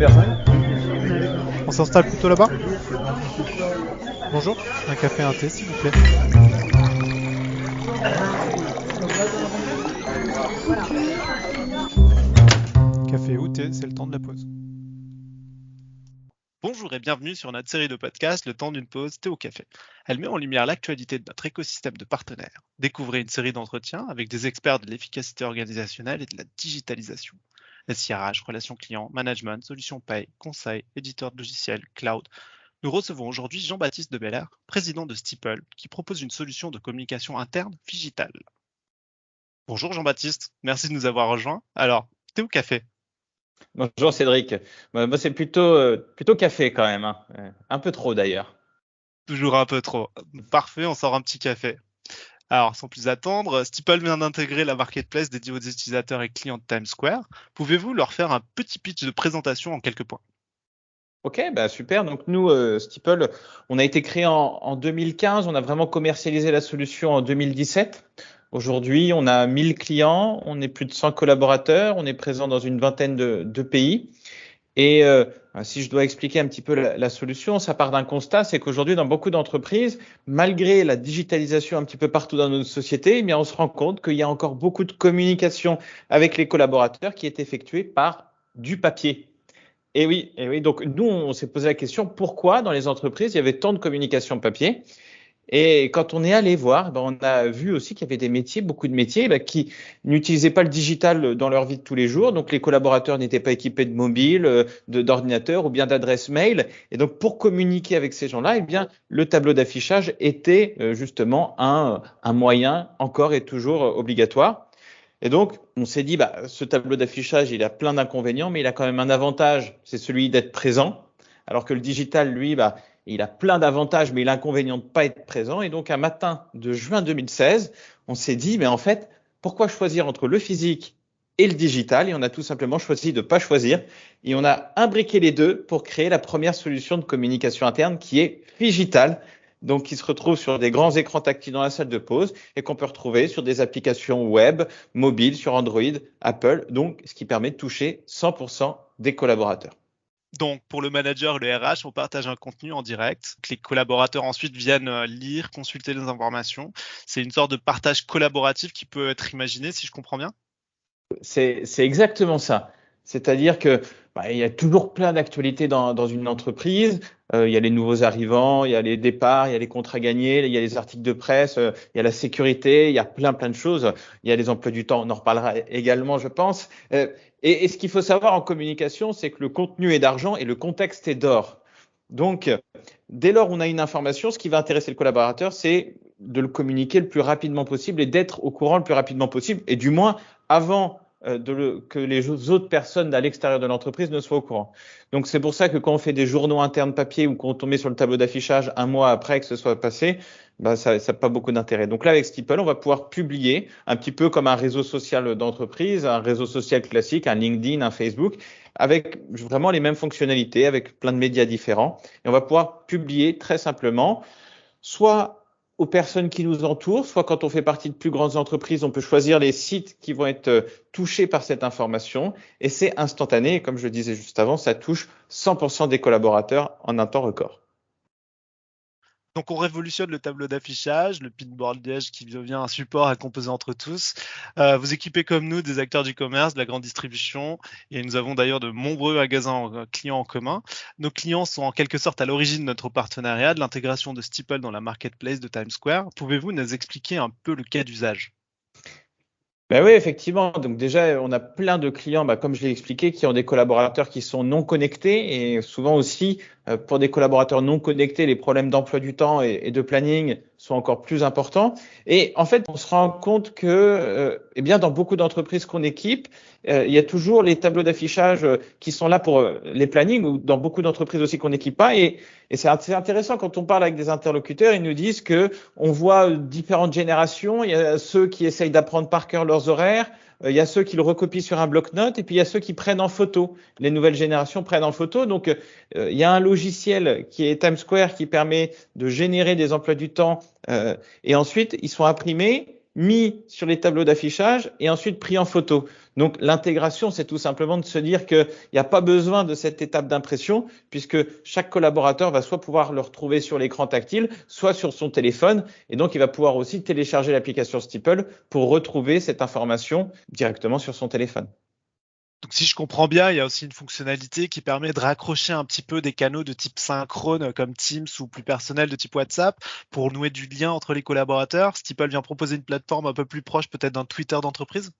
personnes. On s'installe plutôt là-bas. Bonjour, un café et un thé s'il vous plaît. Café ou thé, c'est le temps de la pause. Bonjour et bienvenue sur notre série de podcasts Le temps d'une pause, thé au café. Elle met en lumière l'actualité de notre écosystème de partenaires. Découvrez une série d'entretiens avec des experts de l'efficacité organisationnelle et de la digitalisation. SIRH, relations clients, management, solutions paye, conseil, éditeur de logiciels, cloud. Nous recevons aujourd'hui Jean-Baptiste de Belair, président de Steeple, qui propose une solution de communication interne Figital. Bonjour Jean-Baptiste, merci de nous avoir rejoints. Alors, thé ou café ? Bonjour Cédric. Moi, c'est plutôt café quand même, hein. Un peu trop d'ailleurs. Toujours un peu trop. Parfait, on sort un petit café. Alors, sans plus attendre, Steeple vient d'intégrer la marketplace dédiée aux utilisateurs et clients de Times Square. Pouvez-vous leur faire un petit pitch de présentation en quelques points ? Ok, super. Donc nous, Steeple, on a été créé en 2015. On a vraiment commercialisé la solution en 2017. Aujourd'hui, on a 1000 clients, on est plus de 100 collaborateurs, on est présent dans une vingtaine de pays. Et si je dois expliquer un petit peu la solution, ça part d'un constat, c'est qu'aujourd'hui, dans beaucoup d'entreprises, malgré la digitalisation un petit peu partout dans notre société, eh bien, on se rend compte qu'il y a encore beaucoup de communication avec les collaborateurs qui est effectuée par du papier. Et oui. Donc nous, on s'est posé la question pourquoi dans les entreprises il y avait tant de communication papier. Et quand on est allé voir, on a vu aussi qu'il y avait des métiers, beaucoup de métiers, qui n'utilisaient pas le digital dans leur vie de tous les jours. Donc les collaborateurs n'étaient pas équipés de mobile, d'ordinateur ou bien d'adresse mail. Et donc pour communiquer avec ces gens-là, eh bien le tableau d'affichage était justement un moyen encore et toujours obligatoire. Et donc, on s'est dit, ce tableau d'affichage, il a plein d'inconvénients, mais il a quand même un avantage, c'est celui d'être présent. Alors que le digital, lui, il a plein d'avantages, mais l'inconvénient de ne pas être présent. Et donc, un matin de juin 2016, on s'est dit, mais en fait, pourquoi choisir entre le physique et le digital? Et on a tout simplement choisi de ne pas choisir. Et on a imbriqué les deux pour créer la première solution de communication interne qui est Figital. Donc, qui se retrouve sur des grands écrans tactiles dans la salle de pause et qu'on peut retrouver sur des applications web, mobiles, sur Android, Apple, donc ce qui permet de toucher 100% des collaborateurs. Donc, pour le manager et le RH, on partage un contenu en direct. Les collaborateurs ensuite viennent lire, consulter les informations. C'est une sorte de partage collaboratif qui peut être imaginé, si je comprends bien. C'est exactement ça. C'est-à-dire que il y a toujours plein d'actualités dans une entreprise. Il y a les nouveaux arrivants, il y a les départs, il y a les contrats gagnés, il y a les articles de presse, il y a la sécurité, il y a plein de choses. Il y a les emplois du temps, on en reparlera également, je pense. Et ce qu'il faut savoir en communication, c'est que le contenu est d'argent et le contexte est d'or. Donc, dès lors où on a une information, ce qui va intéresser le collaborateur, c'est de le communiquer le plus rapidement possible et d'être au courant le plus rapidement possible, et du moins avant que les autres personnes à l'extérieur de l'entreprise ne soient au courant. Donc c'est pour ça que quand on fait des journaux internes papier ou quand on met sur le tableau d'affichage un mois après que ce soit passé, ça n'a pas beaucoup d'intérêt. Donc là, avec Steeple, on va pouvoir publier un petit peu comme un réseau social d'entreprise, un réseau social classique, un LinkedIn, un Facebook, avec vraiment les mêmes fonctionnalités, avec plein de médias différents. Et on va pouvoir publier très simplement, soit aux personnes qui nous entourent, soit quand on fait partie de plus grandes entreprises, on peut choisir les sites qui vont être touchés par cette information et c'est instantané. Et comme je le disais juste avant, ça touche 100% des collaborateurs en un temps record. Donc, on révolutionne le tableau d'affichage, le pinboardage qui devient un support à composer entre tous. Vous équipez comme nous des acteurs du commerce, de la grande distribution, et nous avons d'ailleurs de nombreux magasins clients en commun. Nos clients sont en quelque sorte à l'origine de notre partenariat, de l'intégration de Steeple dans la marketplace de Times Square. Pouvez-vous nous expliquer un peu le cas d'usage ? Oui, effectivement. Donc déjà, on a plein de clients, comme je l'ai expliqué, qui ont des collaborateurs qui sont non connectés et souvent aussi, pour des collaborateurs non connectés, les problèmes d'emploi du temps et de planning sont encore plus importants. Et en fait, on se rend compte que, dans beaucoup d'entreprises qu'on équipe, il y a toujours les tableaux d'affichage qui sont là pour les plannings ou dans beaucoup d'entreprises aussi qu'on n'équipe pas. Et c'est intéressant quand on parle avec des interlocuteurs, ils nous disent que on voit différentes générations. Il y a ceux qui essayent d'apprendre par cœur leurs horaires. Il y a ceux qui le recopient sur un bloc-notes et puis il y a ceux qui prennent en photo. Les nouvelles générations prennent en photo. Donc, il y a un logiciel qui est Times Square qui permet de générer des emplois du temps et ensuite, ils sont imprimés mis sur les tableaux d'affichage et ensuite pris en photo. Donc l'intégration, c'est tout simplement de se dire qu'il n'y a pas besoin de cette étape d'impression puisque chaque collaborateur va soit pouvoir le retrouver sur l'écran tactile, soit sur son téléphone. Et donc il va pouvoir aussi télécharger l'application Steeple pour retrouver cette information directement sur son téléphone. Donc si je comprends bien, il y a aussi une fonctionnalité qui permet de raccrocher un petit peu des canaux de type synchrone comme Teams ou plus personnel de type WhatsApp pour nouer du lien entre les collaborateurs. Steeple vient proposer une plateforme un peu plus proche peut-être d'un Twitter d'entreprise.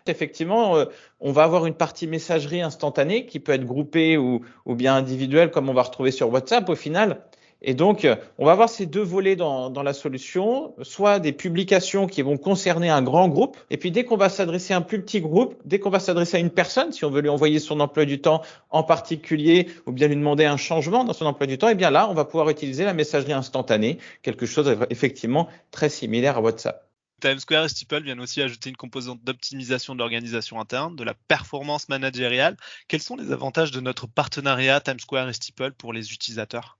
Effectivement, on va avoir une partie messagerie instantanée qui peut être groupée ou bien individuelle comme on va retrouver sur WhatsApp au final. Et donc, on va avoir ces deux volets dans la solution, soit des publications qui vont concerner un grand groupe, et puis dès qu'on va s'adresser à un plus petit groupe, dès qu'on va s'adresser à une personne, si on veut lui envoyer son emploi du temps en particulier, ou bien lui demander un changement dans son emploi du temps, et bien là, on va pouvoir utiliser la messagerie instantanée, quelque chose effectivement très similaire à WhatsApp. TimeSquare et Steeple viennent aussi ajouter une composante d'optimisation de l'organisation interne, de la performance managériale. Quels sont les avantages de notre partenariat TimeSquare et Steeple pour les utilisateurs ?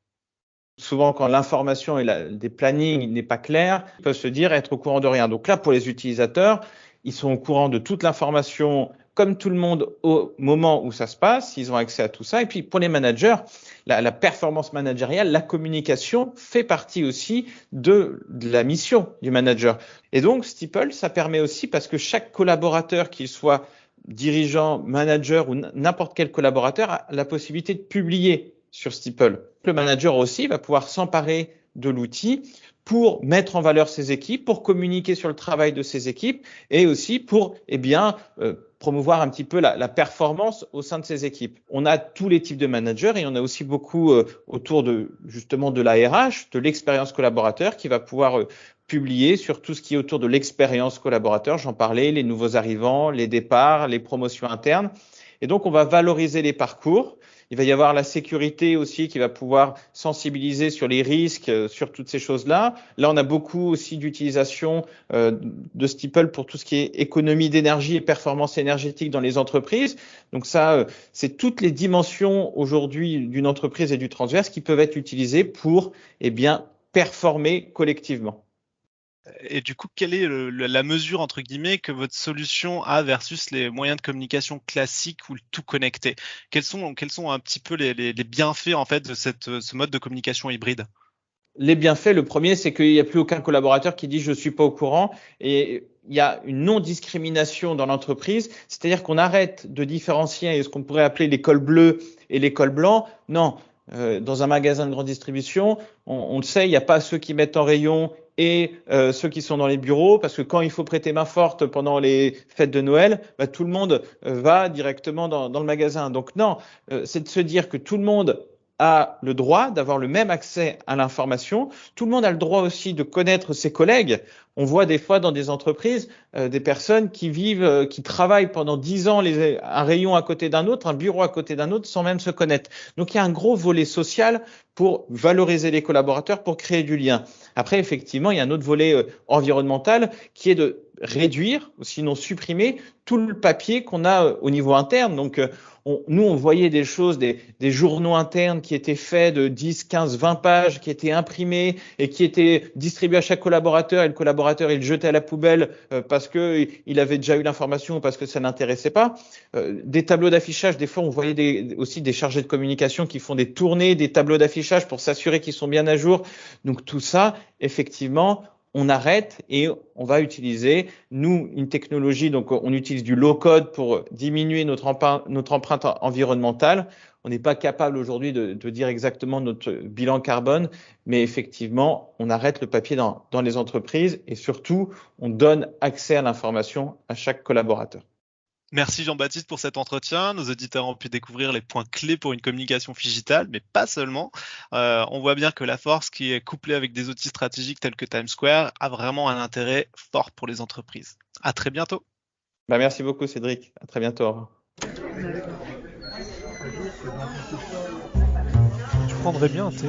Souvent, quand l'information et des plannings n'est pas clair, ils peuvent se dire être au courant de rien. Donc là, pour les utilisateurs, ils sont au courant de toute l'information comme tout le monde au moment où ça se passe. Ils ont accès à tout ça. Et puis, pour les managers, la performance managériale, la communication fait partie aussi de la mission du manager. Et donc, Steeple, ça permet aussi parce que chaque collaborateur, qu'il soit dirigeant, manager ou n'importe quel collaborateur, a la possibilité de publier sur Steeple. Le manager aussi va pouvoir s'emparer de l'outil pour mettre en valeur ses équipes, pour communiquer sur le travail de ses équipes et aussi pour promouvoir un petit peu la performance au sein de ses équipes. On a tous les types de managers et on a aussi beaucoup autour de justement de la RH, de l'expérience collaborateur qui va pouvoir publier sur tout ce qui est autour de l'expérience collaborateur. J'en parlais, les nouveaux arrivants, les départs, les promotions internes. Et donc, on va valoriser les parcours. Il va y avoir la sécurité aussi qui va pouvoir sensibiliser sur les risques, sur toutes ces choses-là. Là, on a beaucoup aussi d'utilisation de Steeple pour tout ce qui est économie d'énergie et performance énergétique dans les entreprises. Donc ça, c'est toutes les dimensions aujourd'hui d'une entreprise et du transverse qui peuvent être utilisées pour performer collectivement. Et du coup, quelle est la mesure, entre guillemets, que votre solution a versus les moyens de communication classiques ou le tout connecté ? Quels sont un petit peu les bienfaits en fait de ce mode de communication hybride ? Les bienfaits, le premier, c'est qu'il n'y a plus aucun collaborateur qui dit je suis pas au courant et il y a une non-discrimination dans l'entreprise, c'est-à-dire qu'on arrête de différencier ce qu'on pourrait appeler l'école bleue et l'école blanc. Non, dans un magasin de grande distribution, on le sait, il n'y a pas ceux qui mettent en rayon et ceux qui sont dans les bureaux, parce que quand il faut prêter main forte pendant les fêtes de Noël, tout le monde va directement dans le magasin. Donc non, c'est de se dire que tout le monde a le droit d'avoir le même accès à l'information. Tout le monde a le droit aussi de connaître ses collègues. On voit des fois dans des entreprises des personnes qui vivent, qui travaillent pendant 10 ans un rayon à côté d'un autre, un bureau à côté d'un autre, sans même se connaître. Donc il y a un gros volet social pour valoriser les collaborateurs, pour créer du lien. Après, effectivement, il y a un autre volet environnemental qui est de réduire, ou sinon supprimer, tout le papier qu'on a au niveau interne. Donc nous, on voyait des choses, des journaux internes qui étaient faits de 10, 15, 20 pages, qui étaient imprimés et qui étaient distribués à chaque collaborateur. Et le collaborateur, il le jetait à la poubelle parce que il avait déjà eu l'information ou parce que ça n'intéressait pas. Des tableaux d'affichage, des fois, on voyait aussi des chargés de communication qui font des tournées, des tableaux d'affichage pour s'assurer qu'ils sont bien à jour. Donc tout ça, effectivement, on arrête et on va utiliser, nous, une technologie, donc on utilise du low-code pour diminuer notre empreinte environnementale. On n'est pas capable aujourd'hui de dire exactement notre bilan carbone, mais effectivement, on arrête le papier dans les entreprises et surtout, on donne accès à l'information à chaque collaborateur. Merci Jean-Baptiste pour cet entretien. Nos auditeurs ont pu découvrir les points clés pour une communication digitale, mais pas seulement. On voit bien que la force qui est couplée avec des outils stratégiques tels que TimeSquare a vraiment un intérêt fort pour les entreprises. À très bientôt. Merci beaucoup Cédric. À très bientôt. Au revoir. Je prendrais bien un thé.